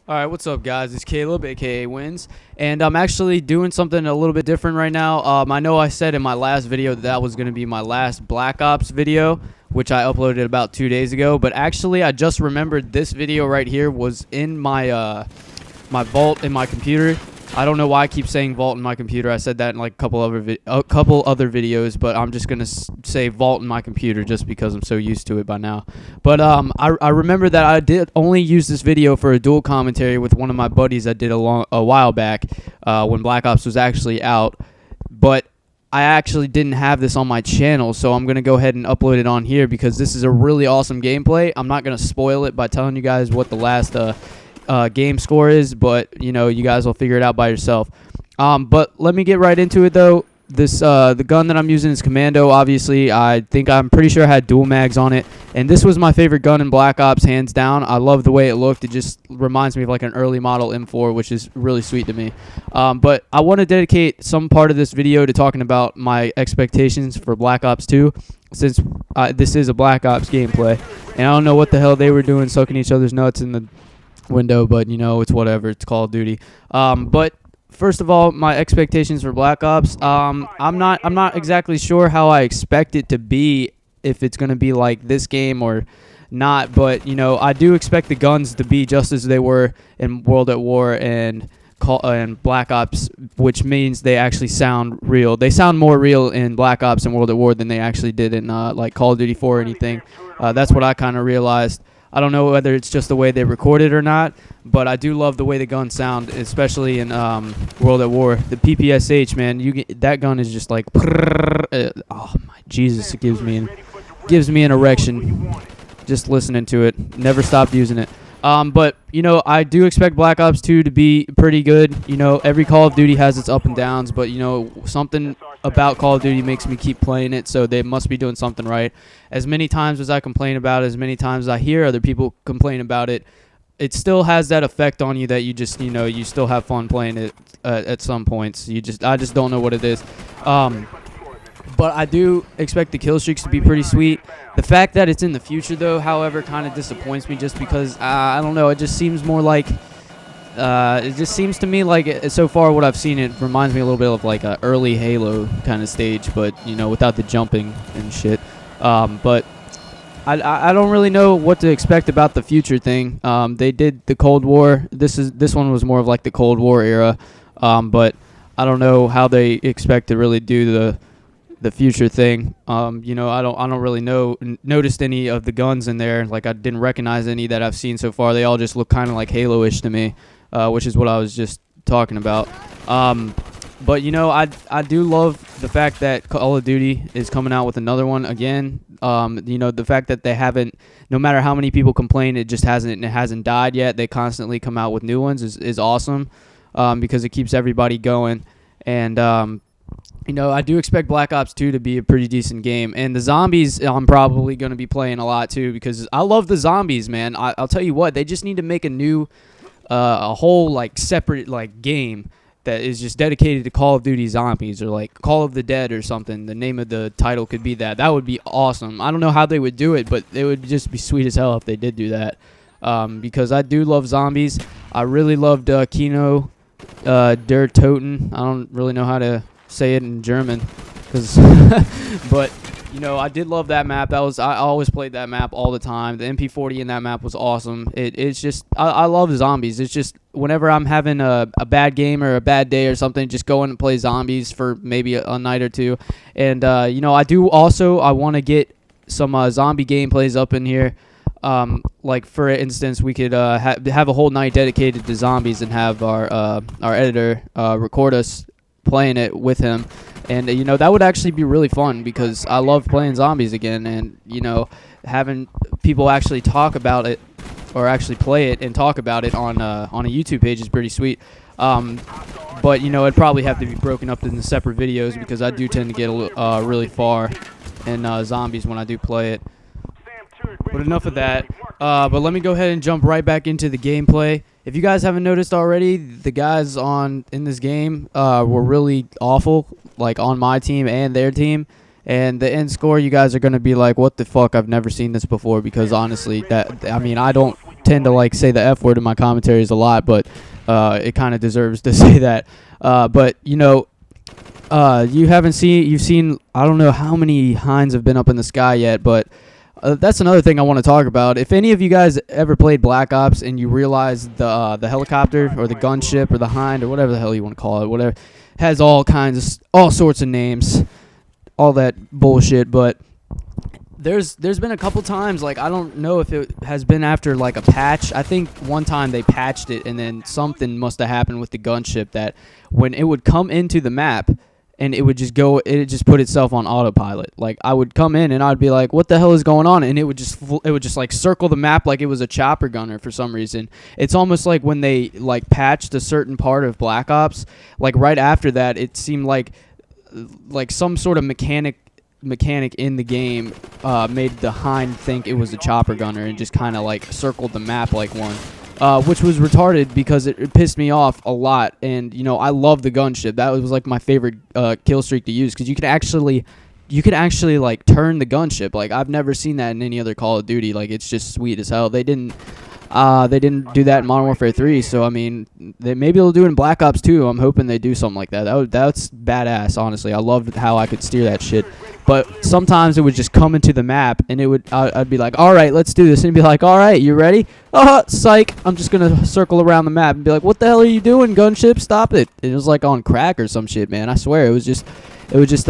All right, what's up, guys? It's Caleb, aka Wins, and I'm actually doing something a little bit different right now. I know I said in my last video that was going to be my last Black Ops video, which I uploaded about 2 days ago. But actually, I just remembered this video right here was in my my vault in my computer. I don't know why I keep saying vault in my computer. I said that in like a couple other videos, but I'm just gonna say vault in my computer just because I'm so used to it by now. But I remember that I did only use this video for a dual commentary with one of my buddies I did a while back when Black Ops was actually out. But I actually didn't have this on my channel, so I'm gonna go ahead and upload it on here because this is a really awesome gameplay. I'm not gonna spoil it by telling you guys what the last game score is, but you know, you guys will figure it out by yourself. But let me get right into it though. This the gun that I'm using is Commando. Obviously, I'm pretty sure I had dual mags on it, and this was my favorite gun in Black Ops, hands down. I love the way it looked. It just reminds me of like an early model M4, which is really sweet to me. But I want to dedicate some part of this video to talking about my expectations for Black Ops 2, since this is a Black Ops gameplay, and I don't know what the hell they were doing, sucking each other's nuts in the window, but you know, it's whatever. It's Call of Duty. But first of all, my expectations for Black Ops. I'm not exactly sure how I expect it to be, if it's gonna be like this game or not. But you know, I do expect the guns to be just as they were in World at War and Black Ops, which means they actually sound real. They sound more real in Black Ops and World at War than they actually did in like Call of Duty 4 or anything. That's what I kind of realized. I don't know whether it's just the way they record it or not, but I do love the way the guns sound, especially in World at War. The PPSH, man, that gun is just like, oh my Jesus, it gives me an erection just listening to it. Never stopped using it. But you know, I do expect Black Ops 2 to be pretty good. You know, every Call of Duty has its up and downs, but you know, something about Call of Duty makes me keep playing it, so they must be doing something right. As many times as I complain about it, as many times as I hear other people complain about it, it still has that effect on you that you just, you know, you still have fun playing it at some points. I just don't know what it is. But I do expect the kill streaks to be pretty sweet. The fact that it's in the future, though, however, kind of disappoints me, just because, I don't know, it just seems more like, it just seems to me like, so far what I've seen, it reminds me a little bit of like a early Halo kind of stage, but, you know, without the jumping and shit. But I don't really know what to expect about the future thing. They did the Cold War. This one was more of like the Cold War era, but I don't know how they expect to really do the future thing. You know, I don't really noticed any of the guns in there. Like, I didn't recognize any that I've seen so far. They all just look kind of like Halo-ish to me, which is what I was just talking about. But you know, I do love the fact that Call of Duty is coming out with another one again. You know, the fact that they haven't, no matter how many people complain, it hasn't died yet. They constantly come out with new ones is awesome, because it keeps everybody going. And you know, I do expect Black Ops 2 to be a pretty decent game. And the zombies, I'm probably going to be playing a lot too, because I love the zombies, man. I'll tell you what, they just need to make a whole like separate like game that is just dedicated to Call of Duty Zombies, or like Call of the Dead or something. The name of the title could be that. That would be awesome. I don't know how they would do it, but it would just be sweet as hell if they did do that. Because I do love zombies. I really loved Kino Der Toten. I don't really know how to say it in German, but you know, I did love that map. I always played that map all the time. The MP40 in that map was awesome. It's just, I love zombies. It's just, whenever I'm having a bad game or a bad day or something, just go in and play zombies for maybe a night or two. And you know, I want to get some zombie gameplays up in here. Like, for instance, we could have a whole night dedicated to zombies and have our editor record us playing it with him. And you know, that would actually be really fun, because I love playing zombies again. And you know, having people actually talk about it, or actually play it and talk about it on a YouTube page is pretty sweet. But you know, it'd probably have to be broken up into separate videos, because I do tend to get really far in zombies when I do play it. But enough of that. But let me go ahead and jump right back into the gameplay. If you guys haven't noticed already, the guys in this game were really awful, like on my team and their team. And the end score, you guys are going to be like, what the fuck, I've never seen this before, because honestly, I don't tend to like say the F word in my commentaries a lot, but it kind of deserves to say that. But you know, you've seen, I don't know how many hinds have been up in the sky yet, but that's another thing I want to talk about. If any of you guys ever played Black Ops and you realize the helicopter or the gunship or the hind or whatever the hell you want to call it, whatever, has all sorts of names, all that bullshit, but there's been a couple times, like, I don't know if it has been after like a patch. I think one time they patched it and then something must have happened with the gunship that when it would come into the map and it would just put itself on autopilot. Like, I would come in and I'd be like, what the hell is going on? And it would just like circle the map like it was a chopper gunner for some reason. It's almost like when they like patched a certain part of Black Ops, like right after that, it seemed like some sort of mechanic in the game made the hind think it was a chopper gunner and just kind of like circled the map like one. Which was retarded because it pissed me off a lot. And, you know, I love the gunship. That was like my favorite kill streak to use because you could actually like turn the gunship. Like, I've never seen that in any other Call of Duty. Like, it's just sweet as hell. They didn't do that in Modern Warfare 3. So, I mean, maybe they'll do it in Black Ops 2. I'm hoping they do something like that. That's badass, honestly. I loved how I could steer that shit. But sometimes it would just come into the map, and I'd be like, all right, let's do this. And he'd be like, all right, you ready? Oh, psych. I'm just going to circle around the map and be like, what the hell are you doing, gunship? Stop it. It was like on crack or some shit, man. I swear. It would just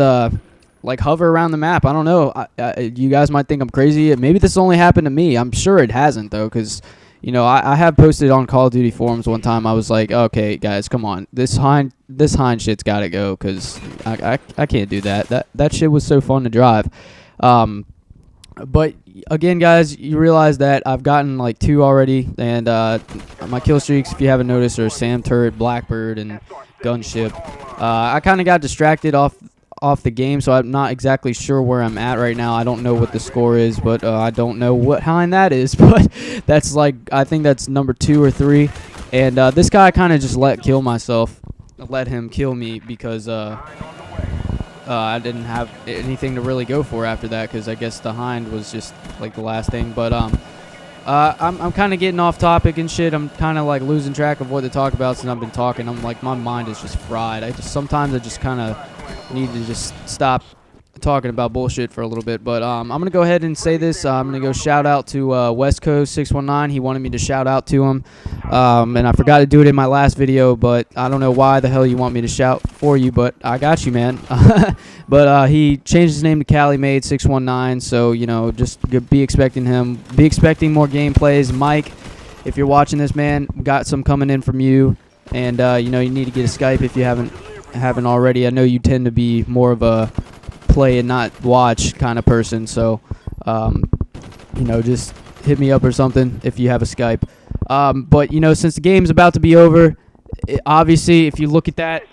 like hover around the map. I don't know. You guys might think I'm crazy. Maybe this only happened to me. I'm sure it hasn't, though, because, you know, I have posted on Call of Duty forums one time. I was like, okay, guys, come on. This hind shit's got to go because I can't do that. That shit was so fun to drive. But, again, guys, you realize that I've gotten, like, 2 already. And my kill streaks, if you haven't noticed, are Sam Turret, Blackbird, and Gunship. I kind of got distracted off the game, so I'm not exactly sure where I'm at right now. I don't know what the score is, but I don't know what hind that is, but that's like, I think that's number 2 or 3, and this guy kind of just let him kill me because I didn't have anything to really go for after that, because I guess the hind was just like the last thing. But I'm kind of getting off topic and shit. I'm kind of like losing track of what to talk about since I've been talking. I'm like, my mind is just fried. Sometimes I just kind of need to just stop talking about bullshit for a little bit. But I'm going to go ahead and say this. I'm going to go shout out to West Coast 619. He wanted me to shout out to him. And I forgot to do it in my last video, but I don't know why the hell you want me to shout for you, but I got you, man. But he changed his name to Cali Made 619, so, you know, just be expecting him. Be expecting more gameplays. Mike, if you're watching this, man, got some coming in from you. And, you know, you need to get a Skype if you haven't already. I know you tend to be more of a play and not watch kind of person, so you know, just hit me up or something if you have a Skype. But you know, since the game's about to be over, obviously if you look at that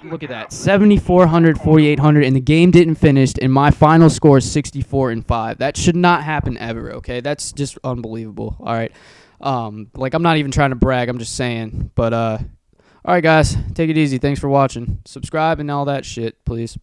7,400 4,800 and the game didn't finish and my final score is 64-5. That should not happen ever. Okay, that's just unbelievable. All right, like, I'm not even trying to brag, I'm just saying. But all right, guys, take it easy. Thanks for watching. Subscribe and all that shit, please.